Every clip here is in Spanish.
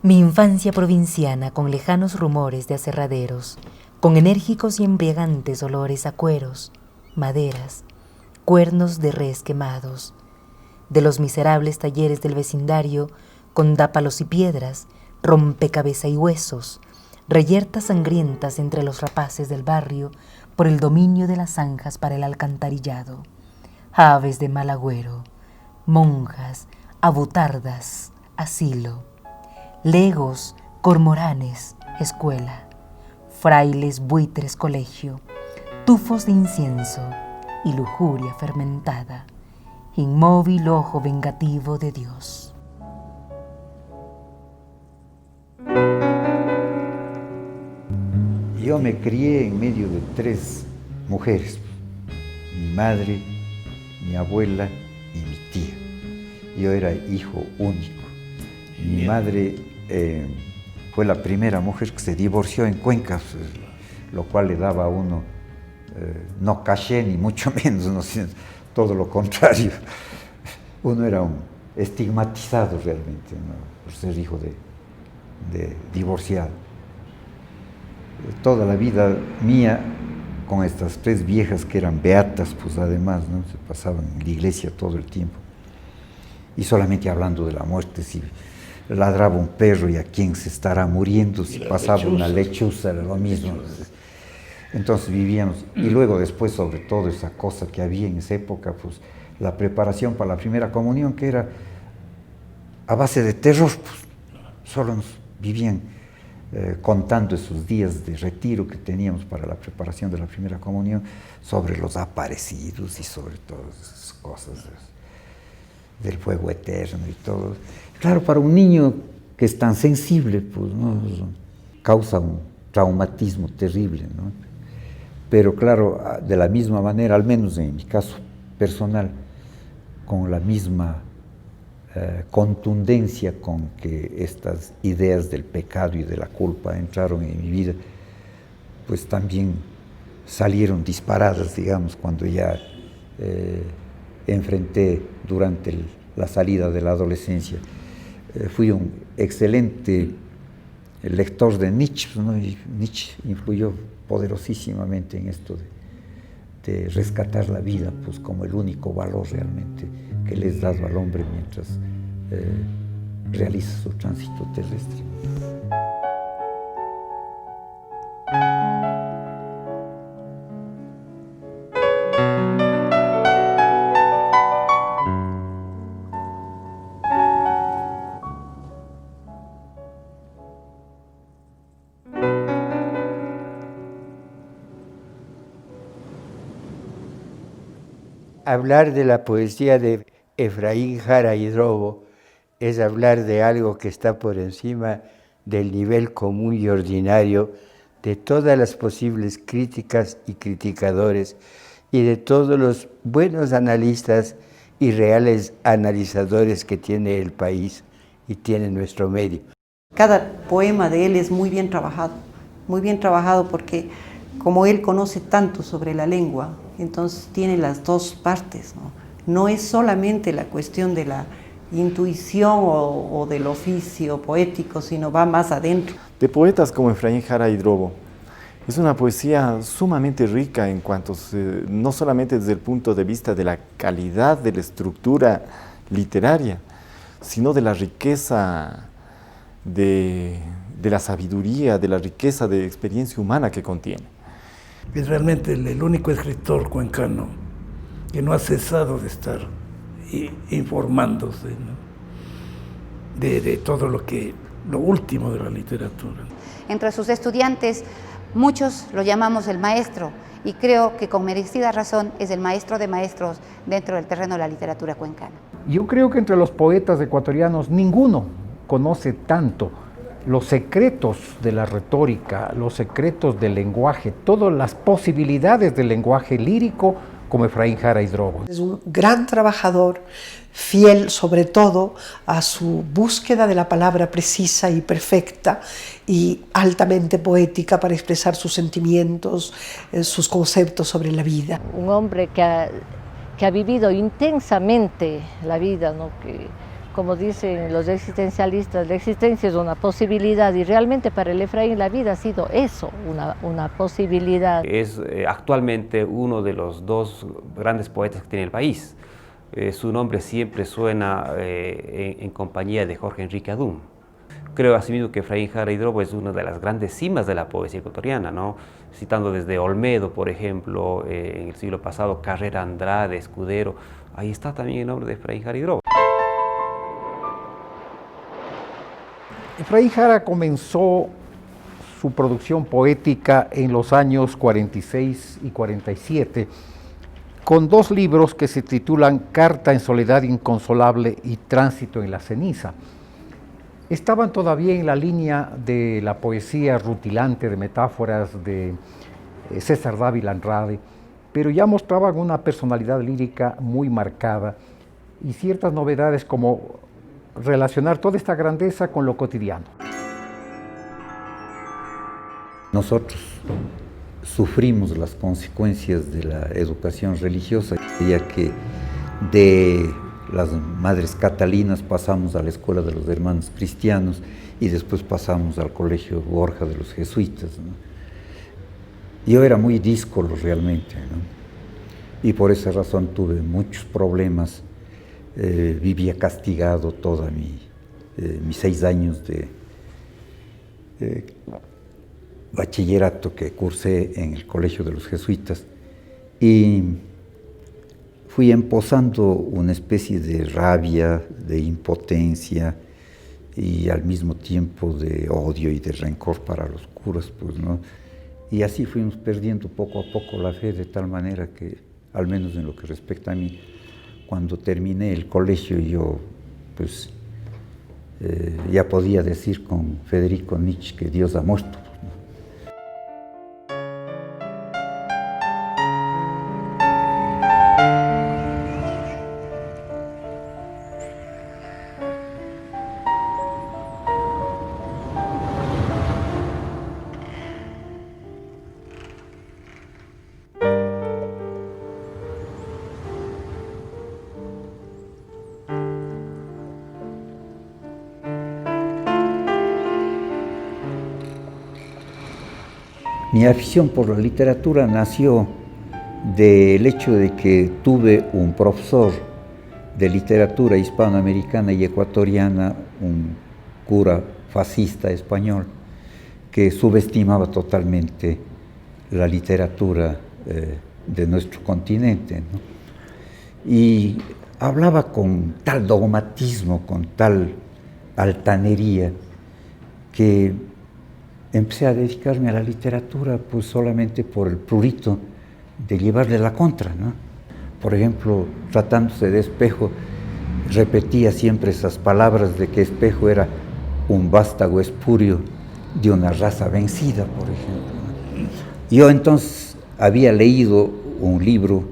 Mi infancia provinciana con lejanos rumores de aserraderos, con enérgicos y embriagantes olores a cueros, maderas, cuernos de res quemados, de los miserables talleres del vecindario, con dápalos y piedras, rompecabeza y huesos, reyertas sangrientas entre los rapaces del barrio por el dominio de las zanjas para el alcantarillado, aves de mal agüero, monjas, abutardas, asilo, legos, cormoranes, escuela, frailes, buitres, colegio, tufos de incienso y lujuria fermentada, inmóvil ojo vengativo de Dios. Yo me crié en medio de 3 mujeres, mi madre, mi abuela y mi tía. Yo era hijo único. Mi madre fue la primera mujer que se divorció en Cuenca, lo cual le daba a uno no caché ni mucho menos, ¿no? Todo lo contrario. Uno era un estigmatizado realmente, ¿no? Por ser hijo de divorciado. Toda la vida mía con estas 3 viejas que eran beatas, pues además, ¿no? Se pasaban en la iglesia todo el tiempo. Y solamente hablando de la muerte, si ladraba un perro y a quién se estará muriendo, si pasaba una lechuza, era lo mismo. Entonces vivíamos, y luego después sobre todo esa cosa que había en esa época, pues la preparación para la primera comunión, que era a base de terror, pues solo nos vivían contando esos días de retiro que teníamos para la preparación de la primera comunión, sobre los aparecidos y sobre todas esas cosas del fuego eterno y todo. Claro, para un niño que es tan sensible, pues, ¿no? Causa un traumatismo terrible, ¿no? Pero claro, de la misma manera, al menos en mi caso personal, con la misma contundencia con que estas ideas del pecado y de la culpa entraron en mi vida, pues también salieron disparadas, digamos, cuando ya enfrenté durante la salida de la adolescencia. Fui un excelente lector de Nietzsche, ¿no? Y Nietzsche influyó poderosísimamente en esto de rescatar la vida, pues como el único valor realmente que le es dado al hombre mientras realiza su tránsito terrestre. Hablar de la poesía de Efraín Jara y Drobo es hablar de algo que está por encima del nivel común y ordinario de todas las posibles críticas y criticadores y de todos los buenos analistas y reales analizadores que tiene el país y tiene nuestro medio. Cada poema de él es muy bien trabajado porque como él conoce tanto sobre la lengua, entonces tiene las 2 partes, ¿no? No es solamente la cuestión de la intuición o del oficio poético, sino va más adentro. De poetas como Efraín Jara y Drobo, es una poesía sumamente rica en cuanto, no solamente desde el punto de vista de la calidad de la estructura literaria, sino de la riqueza de la sabiduría, de la riqueza de experiencia humana que contiene. Es realmente el único escritor cuencano que no ha cesado de estar informándose, ¿no? de todo lo último de la literatura. Entre sus estudiantes, muchos lo llamamos el maestro, y creo que con merecida razón es el maestro de maestros dentro del terreno de la literatura cuencana. Yo creo que entre los poetas ecuatorianos ninguno conoce tanto los secretos de la retórica, los secretos del lenguaje, todas las posibilidades del lenguaje lírico como Efraín Jara y Drobo. Es un gran trabajador, fiel sobre todo a su búsqueda de la palabra precisa y perfecta y altamente poética para expresar sus sentimientos, sus conceptos sobre la vida. Un hombre que ha vivido intensamente la vida, ¿no? Que como dicen los existencialistas, la existencia es una posibilidad y realmente para el Efraín la vida ha sido eso, una posibilidad. Es actualmente uno de los dos grandes poetas que tiene el país. Su nombre siempre suena en compañía de Jorge Enrique Adún. Creo asimismo que Efraín Jara Hidrobo es una de las grandes cimas de la poesía ecuatoriana, ¿no? Citando desde Olmedo, por ejemplo, en el siglo pasado, Carrera Andrade, Escudero, ahí está también el nombre de Efraín Jara Hidrobo. Efraín Jara comenzó su producción poética en los años 46 y 47 con dos libros que se titulan Carta en soledad inconsolable y Tránsito en la ceniza. Estaban todavía en la línea de la poesía rutilante de metáforas de César Dávila Andrade, pero ya mostraban una personalidad lírica muy marcada y ciertas novedades como relacionar toda esta grandeza con lo cotidiano. Nosotros sufrimos las consecuencias de la educación religiosa, ya que de las Madres Catalinas pasamos a la Escuela de los Hermanos Cristianos y después pasamos al Colegio Borja de los Jesuitas, ¿no? Yo era muy díscolo realmente, ¿no? Y por esa razón tuve muchos problemas. Vivía castigado todos mis 6 años de bachillerato que cursé en el Colegio de los Jesuitas, y fui empozando una especie de rabia, de impotencia y al mismo tiempo de odio y de rencor para los curas, pues, ¿no? Y así fuimos perdiendo poco a poco la fe, de tal manera que, al menos en lo que respecta a mí, cuando terminé el colegio yo, pues, ya podía decir con Federico Nietzsche que Dios ha muerto. Mi afición por la literatura nació del hecho de que tuve un profesor de literatura hispanoamericana y ecuatoriana, un cura fascista español, que subestimaba totalmente la literatura de nuestro continente, ¿no? Y hablaba con tal dogmatismo, con tal altanería, que empecé a dedicarme a la literatura pues solamente por el prurito de llevarle la contra, ¿no? Por ejemplo, tratándose de Espejo, repetía siempre esas palabras de que Espejo era un vástago espurio de una raza vencida, por ejemplo, ¿no? Yo entonces había leído un libro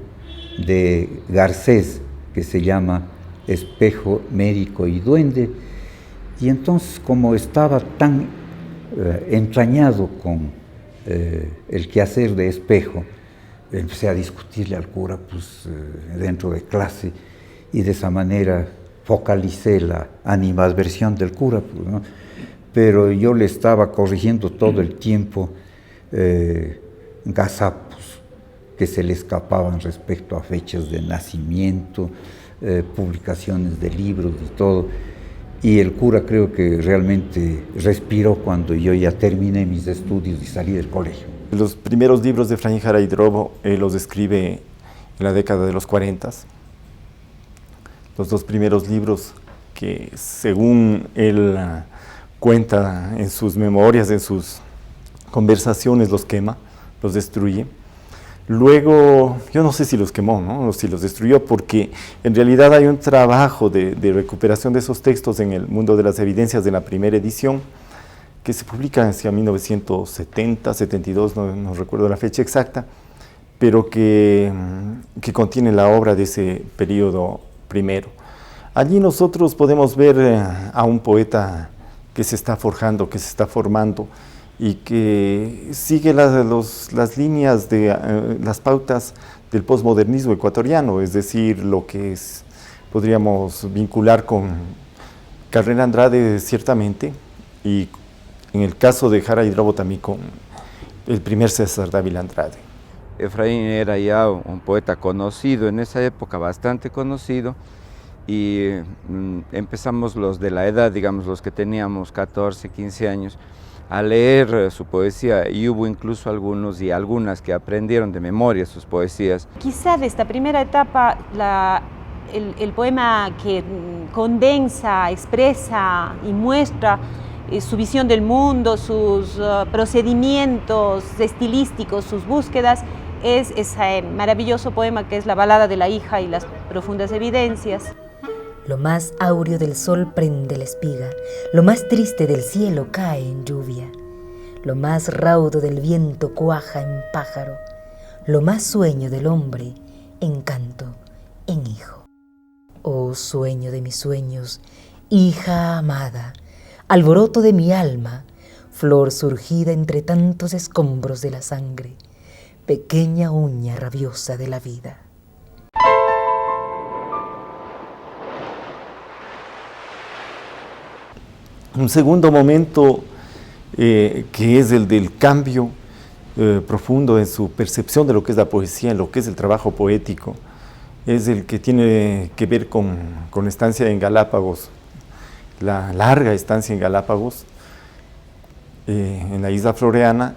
de Garcés que se llama Espejo, Médico y Duende, y entonces, como estaba tan entrañado con el quehacer de Espejo, empecé a discutirle al cura pues, dentro de clase, y de esa manera focalicé la animadversión del cura, pues, ¿no? Pero yo le estaba corrigiendo todo el tiempo gazapos que se le escapaban respecto a fechas de nacimiento, publicaciones de libros y todo. Y el cura creo que realmente respiró cuando yo ya terminé mis estudios y salí del colegio. Los primeros libros de Efraín Jara Hidrobo los escribe en la década de los 40. Los dos primeros libros que, según él cuenta en sus memorias, en sus conversaciones, los quema, los destruye. Luego, yo no sé si los quemó, ¿no? O si los destruyó, porque en realidad hay un trabajo de recuperación de esos textos en el Mundo de las Evidencias de la primera edición, que se publica hacia 1970, 72, no recuerdo la fecha exacta, pero que contiene la obra de ese periodo primero. Allí nosotros podemos ver a un poeta que se está forjando, que se está formando, y que sigue las líneas de las pautas del posmodernismo ecuatoriano, es decir, lo que podríamos vincular con Carrera Andrade, ciertamente, y en el caso de Jara y Drobo también con el primer César Dávila Andrade. Efraín era ya un poeta conocido en esa época, bastante conocido, y empezamos los de la edad, digamos los que teníamos 14, 15 años, a leer su poesía, y hubo incluso algunos y algunas que aprendieron de memoria sus poesías. Quizá de esta primera etapa el poema que condensa, expresa y muestra su visión del mundo, sus procedimientos estilísticos, sus búsquedas, es ese maravilloso poema que es La balada de la hija y las profundas evidencias. Lo más áureo del sol prende la espiga, lo más triste del cielo cae en lluvia, lo más raudo del viento cuaja en pájaro, lo más sueño del hombre en canto, en hijo. Oh sueño de mis sueños, hija amada, alboroto de mi alma, flor surgida entre tantos escombros de la sangre, pequeña uña rabiosa de la vida. Un segundo momento que es el del cambio profundo en su percepción de lo que es la poesía, en lo que es el trabajo poético, es el que tiene que ver con estancia en Galápagos, la larga estancia en Galápagos, en la isla Floreana,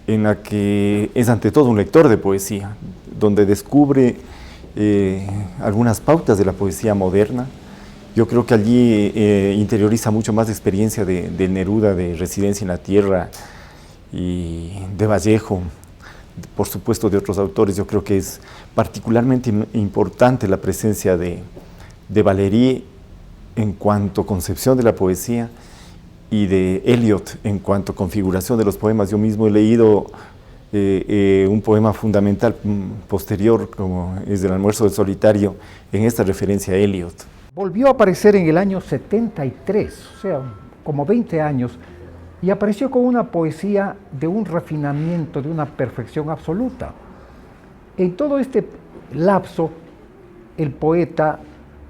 en la que es ante todo un lector de poesía, donde descubre algunas pautas de la poesía moderna. Yo creo que allí interioriza mucho más la experiencia de Neruda, de Residencia en la Tierra, y de Vallejo, por supuesto de otros autores. Yo creo que es particularmente importante la presencia de Valéry en cuanto a concepción de la poesía, y de Eliot en cuanto a configuración de los poemas. Yo mismo he leído un poema fundamental posterior, como es del Almuerzo del Solitario, en esta referencia a Eliot. Volvió a aparecer en el año 73, o sea, como 20 años, y apareció con una poesía de un refinamiento, de una perfección absoluta. En todo este lapso, el poeta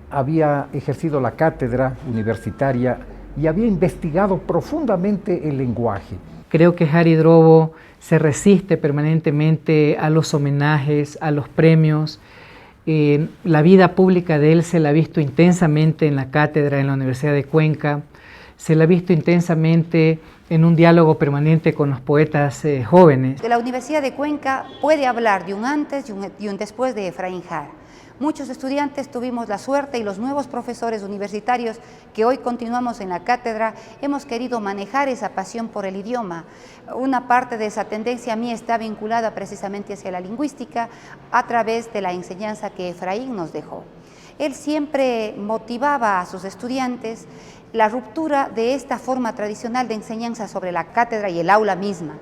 había ejercido la cátedra universitaria y había investigado profundamente el lenguaje. Creo que Jara y Drobo se resiste permanentemente a los homenajes, a los premios. La vida pública de él se la ha visto intensamente en la cátedra en la Universidad de Cuenca, se la ha visto intensamente en un diálogo permanente con los poetas jóvenes. De la Universidad de Cuenca puede hablar de un antes y un después de Efraín Jara. Muchos estudiantes tuvimos la suerte y los nuevos profesores universitarios que hoy continuamos en la cátedra hemos querido manejar esa pasión por el idioma. Una parte de esa tendencia a mí está vinculada precisamente hacia la lingüística a través de la enseñanza que Efraín nos dejó. Él siempre motivaba a sus estudiantes la ruptura de esta forma tradicional de enseñanza sobre la cátedra y el aula misma.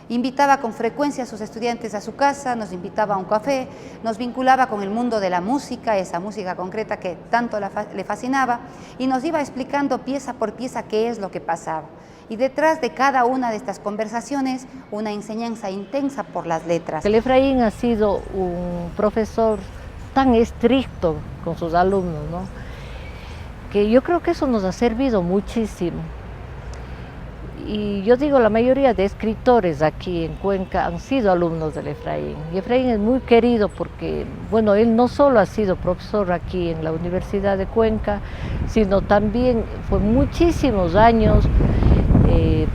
Invitaba con frecuencia a sus estudiantes a su casa, nos invitaba a un café, nos vinculaba con el mundo de la música, esa música concreta que tanto le fascinaba, y nos iba explicando pieza por pieza qué es lo que pasaba. Y detrás de cada una de estas conversaciones, una enseñanza intensa por las letras. El Efraín ha sido un profesor tan estricto con sus alumnos, ¿no? Que yo creo que eso nos ha servido muchísimo. Y yo digo, la mayoría de escritores aquí en Cuenca han sido alumnos del Efraín. Y Efraín es muy querido porque, bueno, él no solo ha sido profesor aquí en la Universidad de Cuenca, sino también fue muchísimos años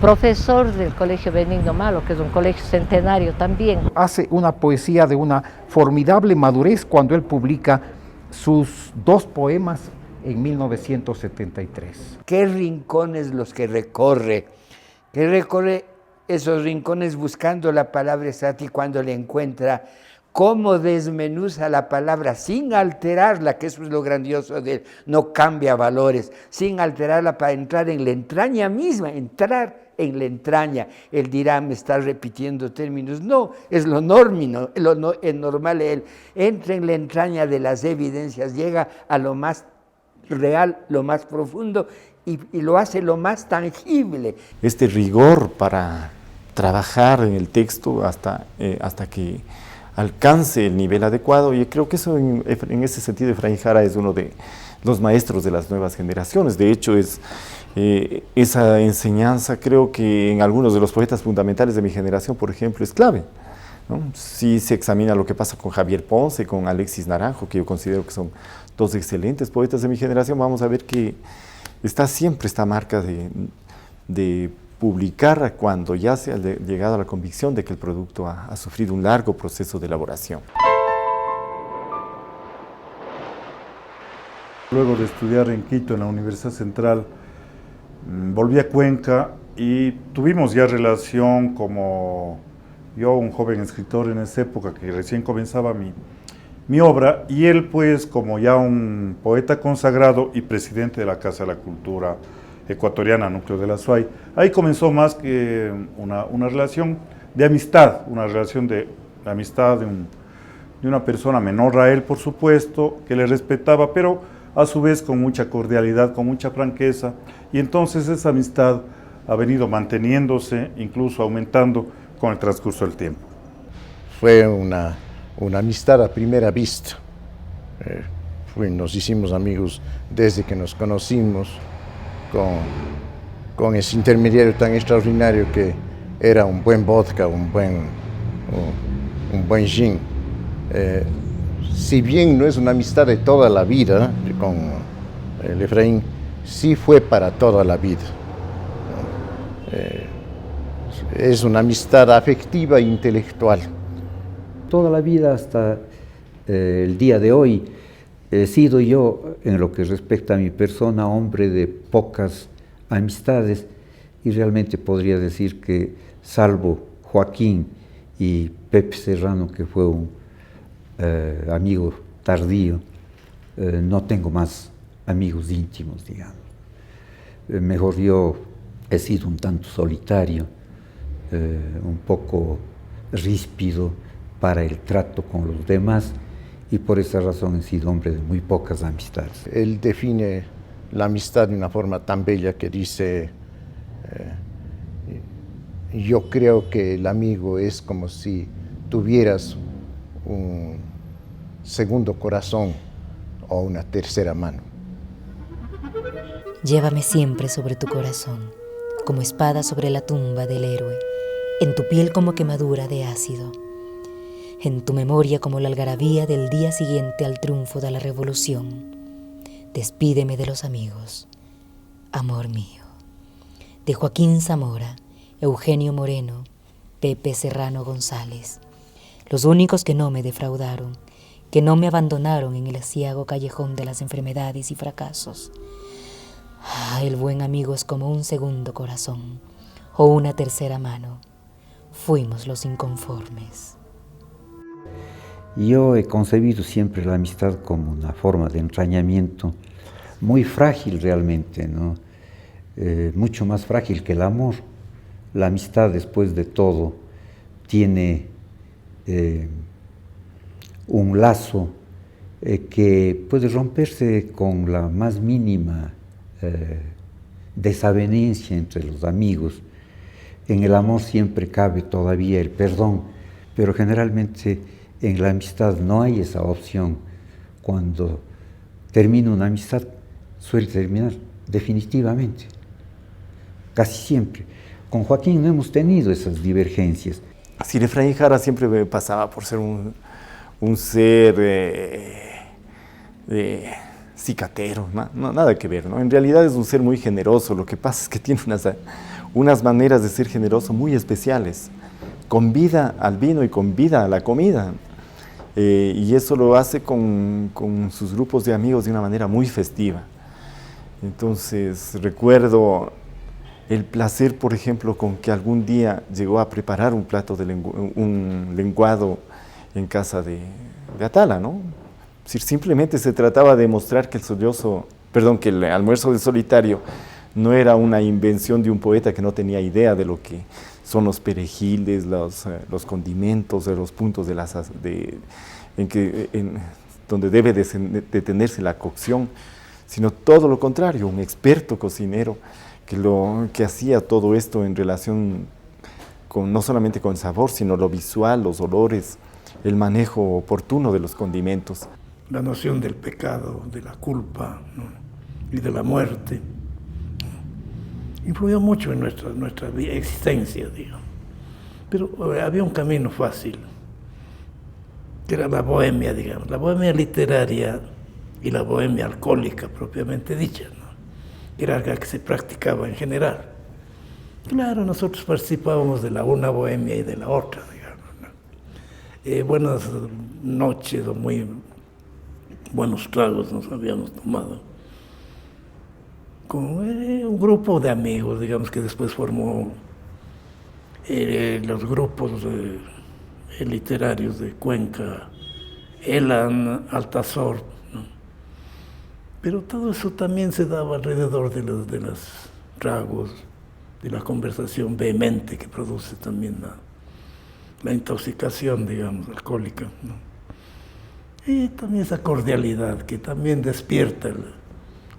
profesor del Colegio Benigno Malo, que es un colegio centenario también. Hace una poesía de una formidable madurez cuando él publica sus 2 poemas en 1973. ¿Qué rincones los que recorre esos rincones buscando la palabra exacta, y cuando la encuentra, cómo desmenuza la palabra sin alterarla, que eso es lo grandioso de él, no cambia valores, sin alterarla para entrar en la entraña misma, entrar en la entraña. Él dirá, me está repitiendo términos, no, es lo normal, él entra en la entraña de las evidencias, llega a lo más real, lo más profundo, y lo hace lo más tangible. Este rigor para trabajar en el texto hasta que alcance el nivel adecuado, y creo que eso en ese sentido Efraín Jara es uno de los maestros de las nuevas generaciones. De hecho, esa enseñanza creo que en algunos de los poetas fundamentales de mi generación, por ejemplo, es clave, ¿no? Si se examina lo que pasa con Javier Ponce, con Alexis Naranjo, que yo considero que son dos excelentes poetas de mi generación, vamos a ver que está siempre esta marca de publicar cuando ya se ha llegado a la convicción de que el producto ha sufrido un largo proceso de elaboración. Luego de estudiar en Quito, en la Universidad Central, volví a Cuenca y tuvimos ya relación como yo, un joven escritor en esa época que recién comenzaba mi obra, y él pues como ya un poeta consagrado y presidente de la Casa de la Cultura Ecuatoriana, Núcleo de la SUAY. Ahí comenzó más que una relación de amistad, una relación de amistad de una persona menor a él, por supuesto, que le respetaba, pero a su vez con mucha cordialidad, con mucha franqueza, y entonces esa amistad ha venido manteniéndose, incluso aumentando con el transcurso del tiempo. Fue una amistad a primera vista. Nos hicimos amigos desde que nos conocimos, con ese intermediario tan extraordinario que era un buen vodka, un buen gin. Si bien no es una amistad de toda la vida, con el Efraín, sí fue para toda la vida. Es una amistad afectiva e intelectual. Toda la vida hasta el día de hoy he sido yo, en lo que respecta a mi persona, hombre de pocas amistades, y realmente podría decir que, salvo Joaquín y Pepe Serrano, que fue un amigo tardío, no tengo más amigos íntimos, digamos. Mejor yo he sido un tanto solitario, un poco ríspido para el trato con los demás, y por esa razón he sido hombre de muy pocas amistades. Él define la amistad de una forma tan bella que dice, yo creo que el amigo es como si tuvieras un segundo corazón o una tercera mano. Llévame siempre sobre tu corazón, como espada sobre la tumba del héroe, en tu piel como quemadura de ácido, en tu memoria como la algarabía del día siguiente al triunfo de la revolución. Despídeme de los amigos, amor mío. De Joaquín Zamora, Eugenio Moreno, Pepe Serrano González, los únicos que no me defraudaron, que no me abandonaron en el aciago callejón de las enfermedades y fracasos. El buen amigo es como un segundo corazón o una tercera mano. Fuimos los inconformes. Yo he concebido siempre la amistad como una forma de entrañamiento muy frágil realmente, ¿no? Mucho más frágil que el amor. La amistad, después de todo, tiene un lazo que puede romperse con la más mínima desavenencia entre los amigos. En el amor siempre cabe todavía el perdón, pero generalmente en la amistad no hay esa opción. Cuando termina una amistad, suele terminar definitivamente, casi siempre. Con Joaquín no hemos tenido esas divergencias. Así, Efraín Jara siempre me pasaba por ser un ser cicatero, nada que ver, ¿no? En realidad es un ser muy generoso. Lo que pasa es que tiene unas maneras de ser generoso muy especiales. Convida al vino y convida a la comida. Y eso lo hace con sus grupos de amigos de una manera muy festiva. Entonces recuerdo el placer, por ejemplo, con que algún día llegó a preparar un plato de un lenguado en casa de Atala, ¿no? Es decir, simplemente se trataba de mostrar que el almuerzo del solitario no era una invención de un poeta que no tenía idea de lo que son los perejiles, los condimentos, de los puntos donde debe detenerse la cocción, sino todo lo contrario, un experto cocinero que hacía todo esto en relación no solamente con sabor, sino lo visual, los olores, el manejo oportuno de los condimentos. La noción del pecado, de la culpa, ¿no? Y de la muerte influyó mucho en nuestra existencia, digamos. Pero había un camino fácil, que era la bohemia, digamos, la bohemia literaria y la bohemia alcohólica propiamente dicha, ¿no? Era algo que se practicaba en general. Claro, nosotros participábamos de la una bohemia y de la otra, digamos, ¿no? Buenas noches o muy buenos tragos nos habíamos tomado con un grupo de amigos, digamos, que después formó los grupos literarios de Cuenca, Elan, Altazor, ¿no? Pero todo eso también se daba alrededor de los tragos, de la conversación vehemente que produce también la intoxicación, digamos, alcohólica, ¿no? Y también esa cordialidad que también despierta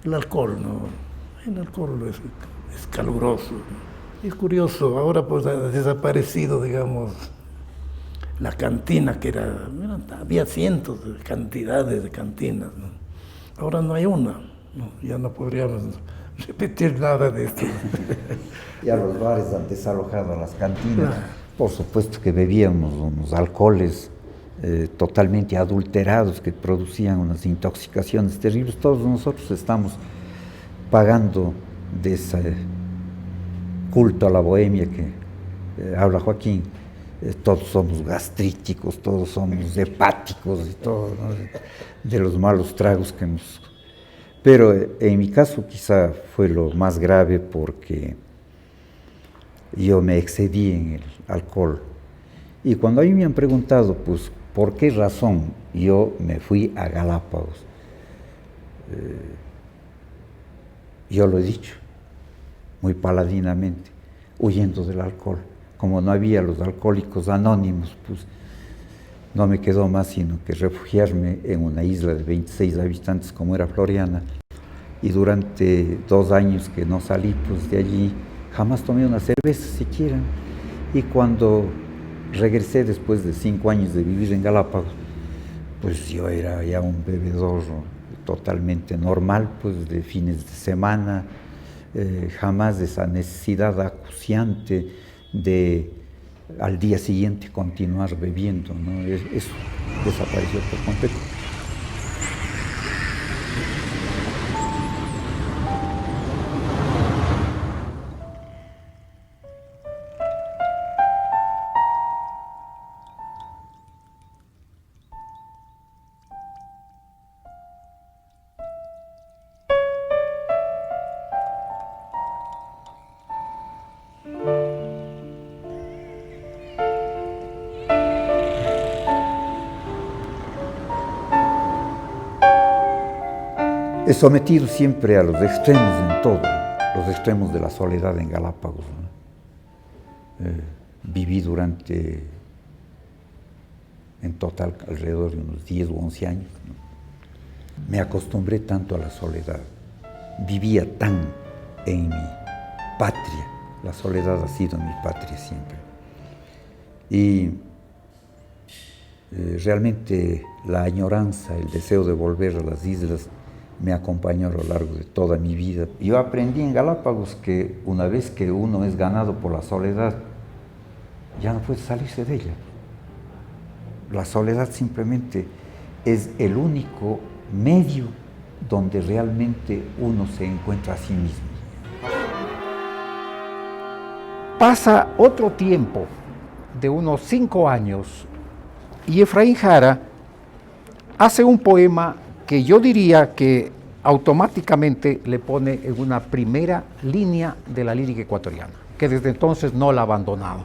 el alcohol, ¿no? El alcohol es caluroso, ¿no? Es curioso, ahora pues ha desaparecido, digamos, la cantina, que había cientos de cantidades de cantinas, ¿no? Ahora no hay una, ¿no? Ya no podríamos repetir nada de esto. Ya los bares han desalojado las cantinas. Por supuesto que bebíamos unos alcoholes totalmente adulterados que producían unas intoxicaciones terribles. Todos nosotros estamos pagando de ese culto a la bohemia que habla Joaquín. Todos somos gastríticos, todos somos hepáticos y todo, ¿no? De los malos tragos que hemos... Pero en mi caso quizá fue lo más grave porque yo me excedí en el alcohol. Y cuando a mí me han preguntado, pues, ¿por qué razón yo me fui a Galápagos? Yo lo he dicho, muy paladinamente, huyendo del alcohol. Como no había los alcohólicos anónimos, pues no me quedó más sino que refugiarme en una isla de 26 habitantes como era Floriana. Y durante 2 años que no salí pues de allí, jamás tomé una cerveza siquiera. Y cuando regresé después de 5 años de vivir en Galápagos, pues yo era ya un bebedor totalmente normal, pues de fines de semana, jamás de esa necesidad acuciante de al día siguiente continuar bebiendo, ¿no? Eso desapareció por completo. He sometido siempre a los extremos en todo, los extremos de la soledad en Galápagos, ¿no? Viví en total alrededor de unos 10 o 11 años, ¿no? Me acostumbré tanto a la soledad, vivía tan en mi patria, la soledad ha sido mi patria siempre. Y realmente la añoranza, el deseo de volver a las islas me acompañó a lo largo de toda mi vida. Yo aprendí en Galápagos que una vez que uno es ganado por la soledad, ya no puede salirse de ella. La soledad simplemente es el único medio donde realmente uno se encuentra a sí mismo. Pasa otro tiempo de unos 5 años y Efraín Jara hace un poema que yo diría que automáticamente le pone en una primera línea de la lírica ecuatoriana, que desde entonces no la ha abandonado.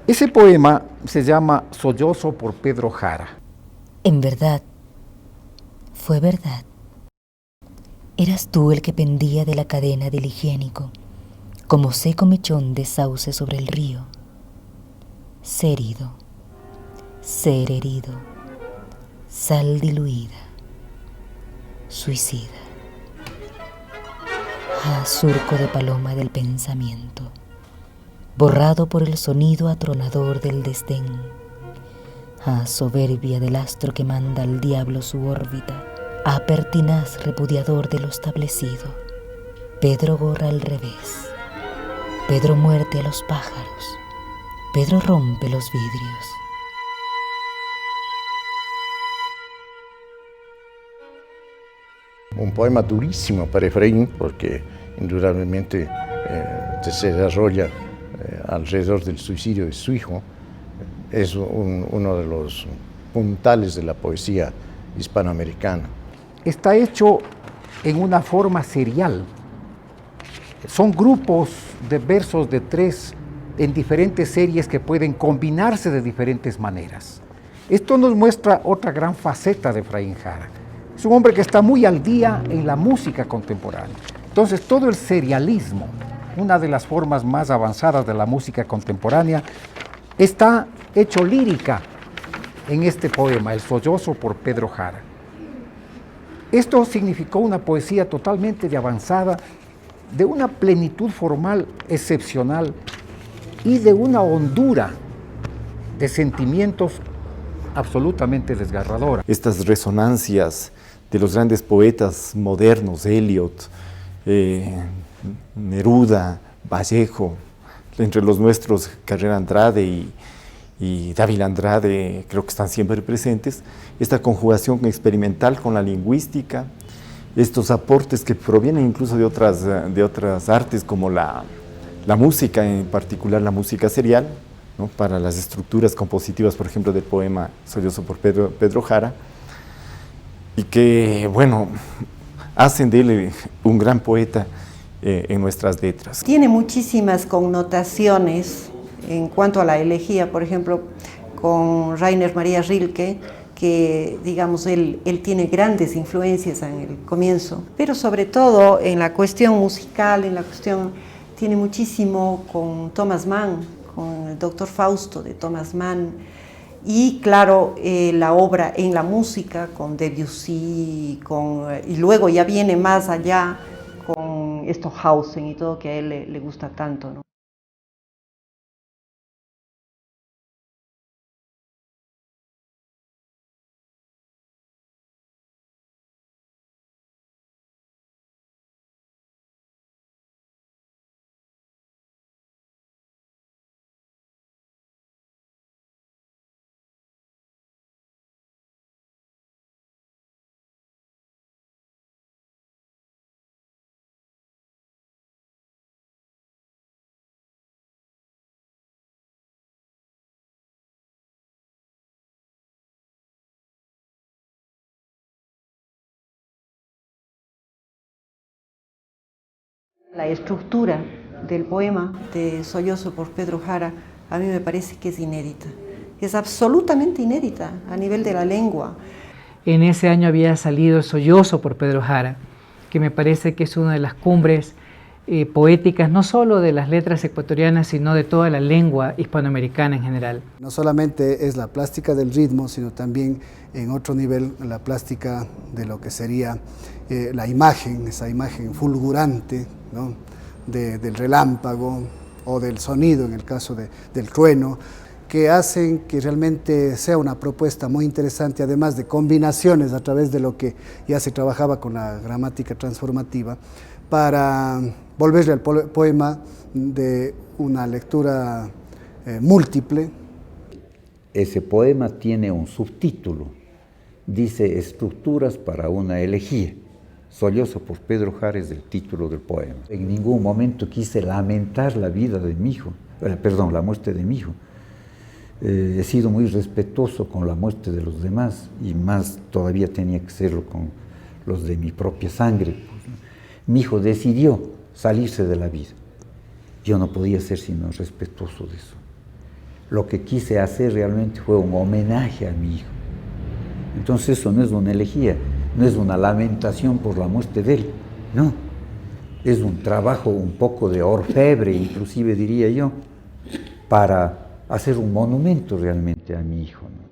Ese poema se llama Sollozo por Pedro Jara. En verdad, fue verdad. Eras tú el que pendía de la cadena del higiénico, como seco mechón de sauce sobre el río. Ser herido, sal diluida, suicida. Ah, surco de paloma del pensamiento, borrado por el sonido atronador del desdén. Ah, soberbia del astro que manda al diablo su órbita, ah, pertinaz repudiador de lo establecido. Pedro gorra al revés, Pedro muerte a los pájaros, Pedro rompe los vidrios. Un poema durísimo para Efraín porque indudablemente se desarrolla alrededor del suicidio de su hijo. Es uno de los puntales de la poesía hispanoamericana. Está hecho en una forma serial. Son grupos de versos de 3 en diferentes series que pueden combinarse de diferentes maneras. Esto nos muestra otra gran faceta de Efraín Jara. Es un hombre que está muy al día en la música contemporánea. Entonces, todo el serialismo, una de las formas más avanzadas de la música contemporánea, está hecho lírica en este poema, El sollozo por Pedro Jara. Esto significó una poesía totalmente de avanzada, de una plenitud formal excepcional y de una hondura de sentimientos absolutamente desgarradora. Estas resonancias de los grandes poetas modernos, Eliot, Neruda, Vallejo, entre los nuestros Carrera Andrade y Dávila Andrade, creo que están siempre presentes. Esta conjugación experimental con la lingüística, estos aportes que provienen incluso de otras artes como la música, en particular la música serial, ¿no? Para las estructuras compositivas, por ejemplo, del poema Sollozo por Pedro Jara, y que, bueno, hacen de él un gran poeta en nuestras letras. Tiene muchísimas connotaciones en cuanto a la elegía, por ejemplo, con Rainer Maria Rilke, que digamos él tiene grandes influencias en el comienzo, pero sobre todo en la cuestión musical, tiene muchísimo con Thomas Mann, con el Doctor Fausto de Thomas Mann, y claro, la obra en la música con Debussy, y luego ya viene más allá con Stockhausen y todo que a él le gusta tanto, ¿no? La estructura del poema de Sollozo por Pedro Jara a mí me parece que es inédita, es absolutamente inédita a nivel de la lengua. En ese año había salido Sollozo por Pedro Jara, que me parece que es una de las cumbres poéticas, no solo de las letras ecuatorianas, sino de toda la lengua hispanoamericana en general. No solamente es la plástica del ritmo, sino también en otro nivel la plástica de lo que sería la imagen, esa imagen fulgurante, ¿no? Del relámpago o del sonido, en el caso del trueno, que hacen que realmente sea una propuesta muy interesante, además de combinaciones a través de lo que ya se trabajaba con la gramática transformativa, para volverle al poema de una lectura múltiple. Ese poema tiene un subtítulo, dice Estructuras para una elegía. Sollozo por Pedro Jara es el título del poema. En ningún momento quise lamentar la vida de mi hijo, la muerte de mi hijo. He sido muy respetuoso con la muerte de los demás y más todavía tenía que serlo con los de mi propia sangre. Mi hijo decidió salirse de la vida. Yo no podía ser sino respetuoso de eso. Lo que quise hacer realmente fue un homenaje a mi hijo. Entonces eso no es una elegía, no es una lamentación por la muerte de él, no. Es un trabajo un poco de orfebre, inclusive diría yo, para hacer un monumento realmente a mi hijo, ¿no?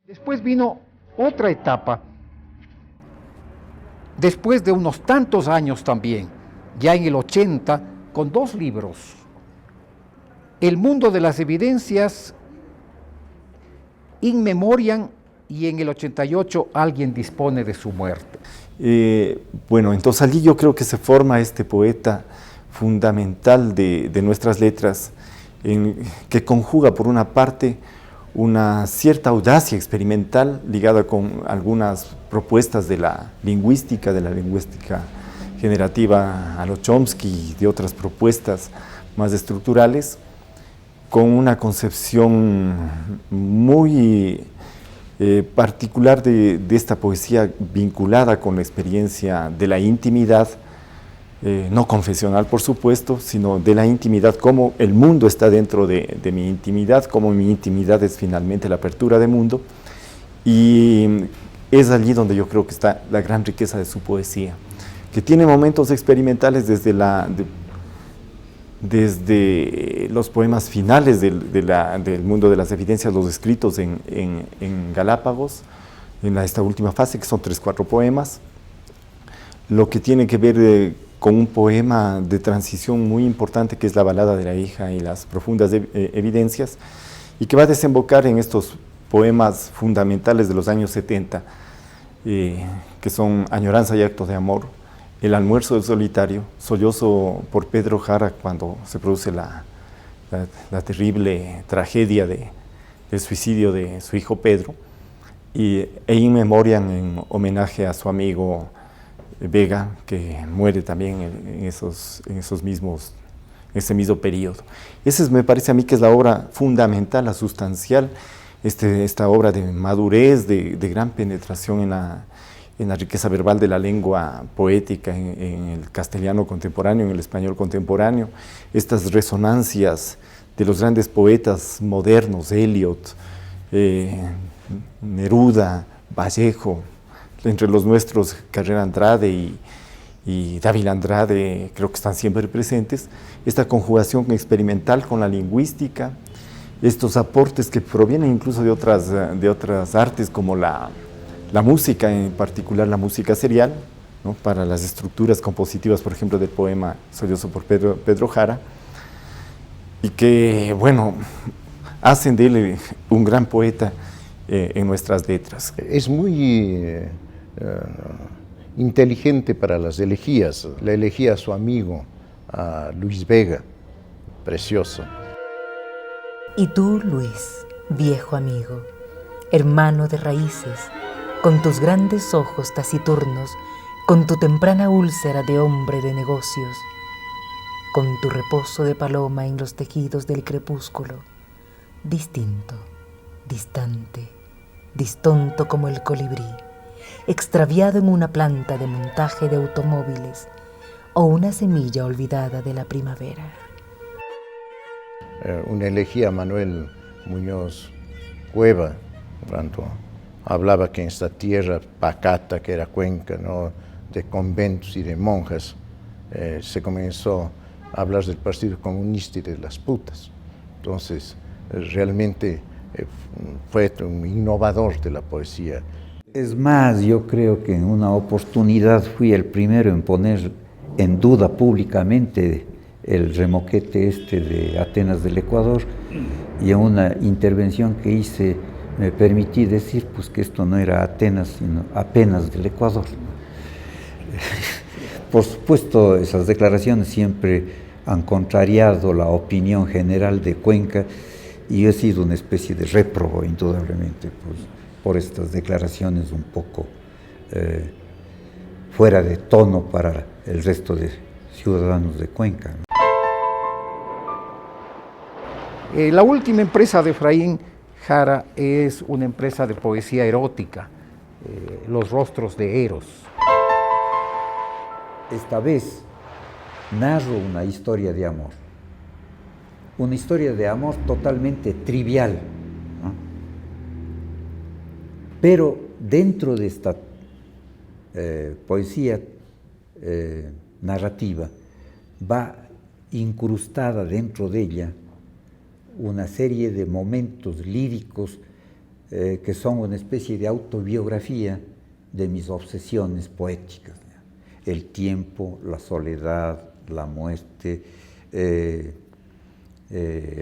Después vino otra etapa, después de unos tantos años también, ya en el 80, con 2 libros. El mundo de las evidencias, In Memoriam, y en el 88 Alguien dispone de su muerte. Bueno, entonces allí yo creo que se forma este poeta fundamental de nuestras letras, que conjuga por una parte una cierta audacia experimental ligada con algunas propuestas de la lingüística generativa a lo Chomsky y de otras propuestas más estructurales, con una concepción muy particular de esta poesía vinculada con la experiencia de la intimidad, no confesional por supuesto, sino de la intimidad, cómo el mundo está dentro de mi intimidad, cómo mi intimidad es finalmente la apertura del mundo, y es allí donde yo creo que está la gran riqueza de su poesía, que tiene momentos experimentales desde los poemas finales del mundo de las evidencias, los escritos en Galápagos, en esta última fase, que son 3-4 poemas, lo que tiene que ver con un poema de transición muy importante, que es la balada de la hija y las profundas evidencias, y que va a desembocar en estos poemas fundamentales de los años 70, que son Añoranza y acto de amor, El almuerzo del solitario, sollozo por Pedro Jara cuando se produce la terrible tragedia del suicidio de su hijo Pedro, e In Memoriam, en homenaje a su amigo Vega, que muere también en ese mismo periodo. Ese me parece a mí que es la obra fundamental, la sustancial, esta obra de madurez, de gran penetración en la riqueza verbal de la lengua poética, en el castellano contemporáneo, en el español contemporáneo, estas resonancias de los grandes poetas modernos, Eliot, Neruda, Vallejo, entre los nuestros Carrera Andrade y Dávila Andrade, creo que están siempre presentes, esta conjugación experimental con la lingüística, estos aportes que provienen incluso de otras artes como la música, en particular la música serial, ¿no?, para las estructuras compositivas, por ejemplo, del poema Sollozo por Pedro Jara, y que, bueno, hacen de él un gran poeta en nuestras letras. Es muy inteligente para las elegías. Le elegía a su amigo, a Luis Vega, precioso. Y tú, Luis, viejo amigo, hermano de raíces, con tus grandes ojos taciturnos, con tu temprana úlcera de hombre de negocios, con tu reposo de paloma en los tejidos del crepúsculo, distinto, distante, distonto como el colibrí, extraviado en una planta de montaje de automóviles o una semilla olvidada de la primavera. Una elegía a Manuel Muñoz Cueva, cuando hablaba que en esta tierra pacata que era Cuenca, ¿no?, de conventos y de monjas, se comenzó a hablar del Partido Comunista y de las putas. Entonces, realmente fue un innovador de la poesía. Es más, yo creo que en una oportunidad fui el primero en poner en duda públicamente el remoquete de Atenas del Ecuador, y en una intervención que hice me permití decir pues que esto no era Atenas, sino apenas del Ecuador. Por supuesto, esas declaraciones siempre han contrariado la opinión general de Cuenca, y yo he sido una especie de réprobo, indudablemente, pues, por estas declaraciones un poco fuera de tono para el resto de ciudadanos de Cuenca. La última empresa de Efraín Jara es una empresa de poesía erótica, Los rostros de Eros. Esta vez narro una historia de amor totalmente trivial, ¿no? Pero dentro de esta poesía narrativa va incrustada dentro de ella una serie de momentos líricos que son una especie de autobiografía de mis obsesiones poéticas. El tiempo, la soledad, la muerte, el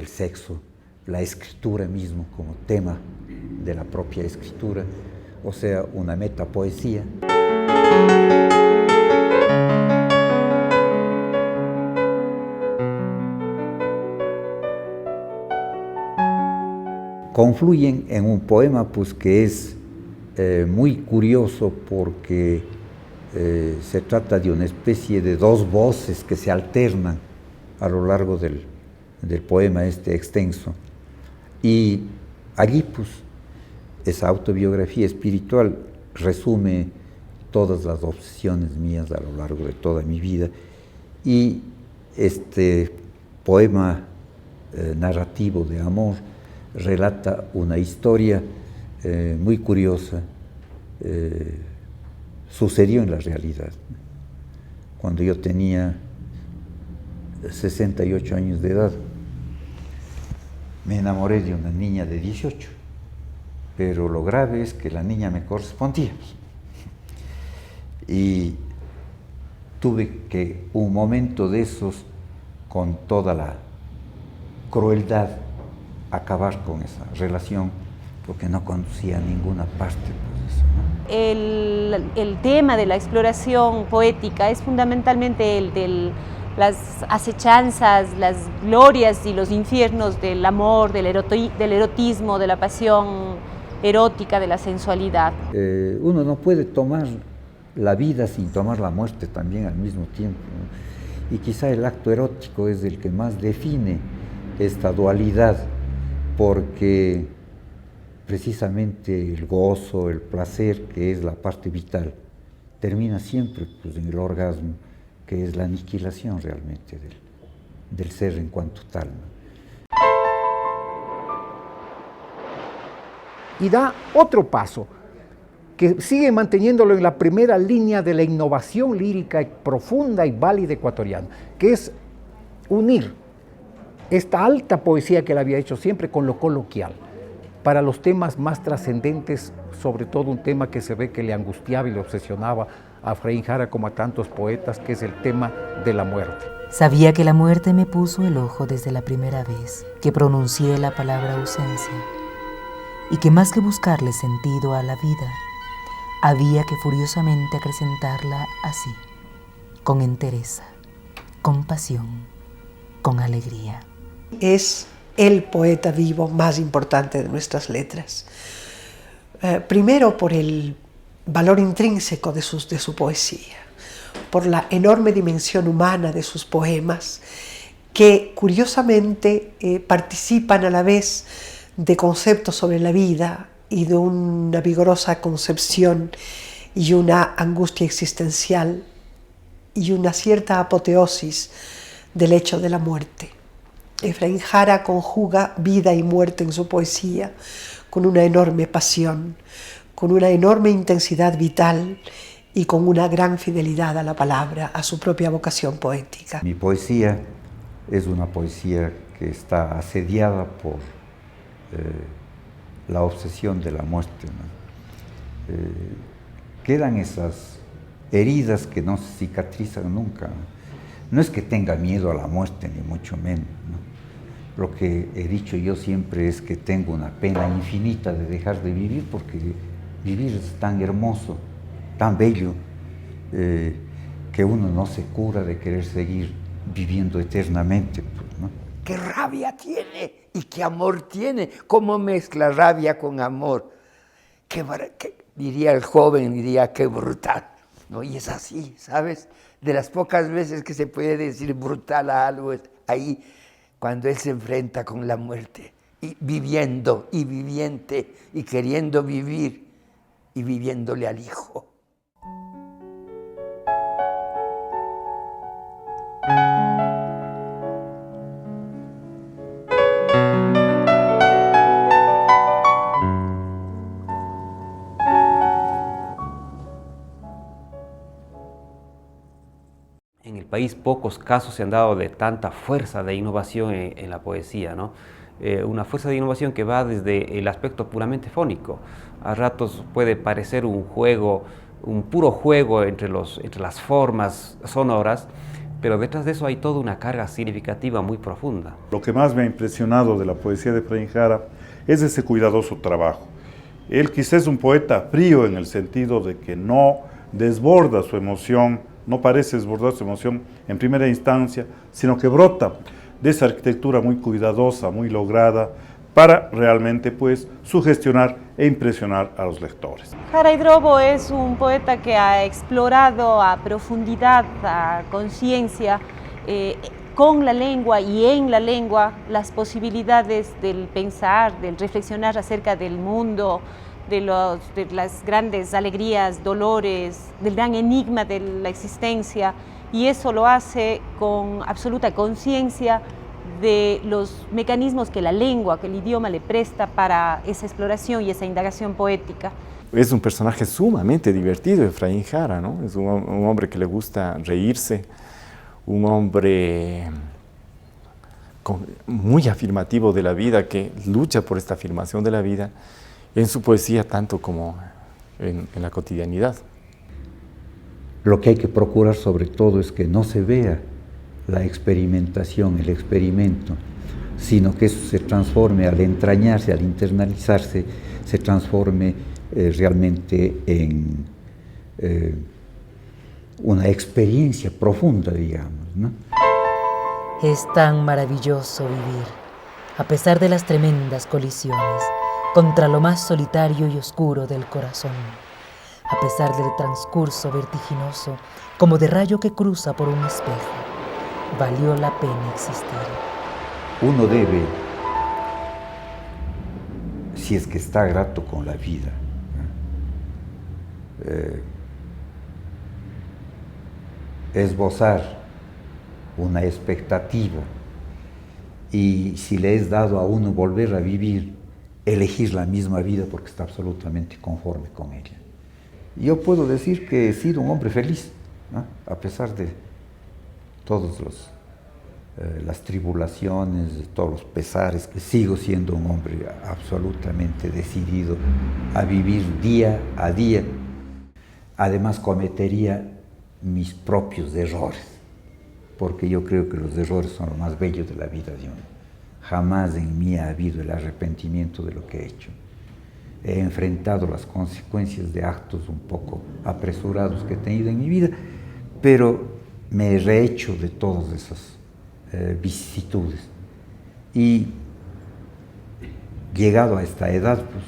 sexo, la escritura mismo como tema de la propia escritura, o sea, una metapoesía. Confluyen en un poema pues, que es muy curioso porque se trata de una especie de dos voces que se alternan a lo largo del poema este extenso. Y allí pues esa autobiografía espiritual resume todas las obsesiones mías a lo largo de toda mi vida, y este poema narrativo de amor relata una historia muy curiosa. Sucedió en la realidad. Cuando yo tenía 68 años de edad, me enamoré de una niña de 18, pero lo grave es que la niña me correspondía. Y tuve que, un momento de esos, con toda la crueldad, acabar con esa relación, porque no conducía a ninguna parte. Pues, eso, ¿no? El tema de la exploración poética es fundamentalmente el de las acechanzas, las glorias y los infiernos del amor, del erotismo, de la pasión erótica, de la sensualidad. Uno no puede tomar la vida sin tomar la muerte también al mismo tiempo, ¿no? Y quizá el acto erótico es el que más define esta dualidad, porque precisamente el gozo, el placer, que es la parte vital, termina siempre pues, en el orgasmo, que es la aniquilación realmente del ser en cuanto tal, ¿no? Y da otro paso, que sigue manteniéndolo en la primera línea de la innovación lírica profunda y válida ecuatoriana, que es unir esta alta poesía que él había hecho siempre con lo coloquial, para los temas más trascendentes, sobre todo un tema que se ve que le angustiaba y le obsesionaba a Efraín Jara como a tantos poetas, que es el tema de la muerte. Sabía que la muerte me puso el ojo desde la primera vez que pronuncié la palabra ausencia, y que más que buscarle sentido a la vida, había que furiosamente acrecentarla así, con entereza, con pasión, con alegría. Es el poeta vivo más importante de nuestras letras. Primero por el valor intrínseco de su poesía, por la enorme dimensión humana de sus poemas, que curiosamente participan a la vez de conceptos sobre la vida y de una vigorosa concepción y una angustia existencial y una cierta apoteosis del hecho de la muerte. Efraín Jara conjuga vida y muerte en su poesía con una enorme pasión, con una enorme intensidad vital y con una gran fidelidad a la palabra, a su propia vocación poética. Mi poesía es una poesía que está asediada por la obsesión de la muerte, ¿no? Quedan esas heridas que no se cicatrizan nunca, ¿no? No es que tenga miedo a la muerte, ni mucho menos, ¿no? Lo que he dicho yo siempre es que tengo una pena infinita de dejar de vivir, porque vivir es tan hermoso, tan bello, que uno no se cura de querer seguir viviendo eternamente, pues, ¿no? ¡Qué rabia tiene y qué amor tiene! ¿Cómo mezcla rabia con amor? Diría el joven, diría, qué brutal, ¿no? Y es así, ¿sabes? De las pocas veces que se puede decir brutal a algo, es ahí cuando él se enfrenta con la muerte, y viviendo, y viviente, y queriendo vivir, y viviéndole al hijo. En el país pocos casos se han dado de tanta fuerza de innovación en la poesía, ¿no? una fuerza de innovación que va desde el aspecto puramente fónico. A ratos puede parecer un juego, un puro juego entre las formas sonoras, pero detrás de eso hay toda una carga significativa muy profunda. Lo que más me ha impresionado de la poesía de Efraín Jara es ese cuidadoso trabajo. Él quizás es un poeta frío en el sentido de que no desborda su emoción, no parece desbordar su emoción en primera instancia, sino que brota de esa arquitectura muy cuidadosa, muy lograda, para realmente pues sugestionar e impresionar a los lectores. Jara Hidrobo es un poeta que ha explorado a profundidad, a conciencia, con la lengua y en la lengua, las posibilidades del pensar, del reflexionar acerca del mundo, de las grandes alegrías, dolores, del gran enigma de la existencia, y eso lo hace con absoluta conciencia de los mecanismos que la lengua, que el idioma le presta para esa exploración y esa indagación poética. Es un personaje sumamente divertido, Efraín Jara, ¿no? Es un hombre que le gusta reírse, un hombre muy afirmativo de la vida, que lucha por esta afirmación de la vida en su poesía tanto como en la cotidianidad. Lo que hay que procurar sobre todo es que no se vea la experimentación, el experimento, sino que eso se transforme al entrañarse, al internalizarse, se transforme realmente en una experiencia profunda, digamos, ¿no? Es tan maravilloso vivir, a pesar de las tremendas colisiones, contra lo más solitario y oscuro del corazón, a pesar del transcurso vertiginoso, como de rayo que cruza por un espejo. Valió la pena existir. Uno debe, si es que está grato con la vida, esbozar una expectativa, y si le es dado a uno volver a vivir, elegir la misma vida porque está absolutamente conforme con ella. Yo puedo decir que he sido un hombre feliz, ¿no? A pesar de todas las tribulaciones, de todos los pesares, que sigo siendo un hombre absolutamente decidido a vivir día a día. Además cometería mis propios errores, porque yo creo que los errores son lo más bello de la vida de uno. Jamás en mí ha habido el arrepentimiento de lo que he hecho. He enfrentado las consecuencias de actos un poco apresurados que he tenido en mi vida, pero me he rehecho de todas esas vicisitudes. Y llegado a esta edad, pues,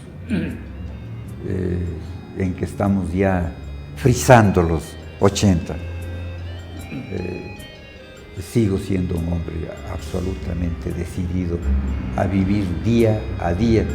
en que estamos ya frisando los 80, sigo siendo un hombre absolutamente decidido a vivir día a día.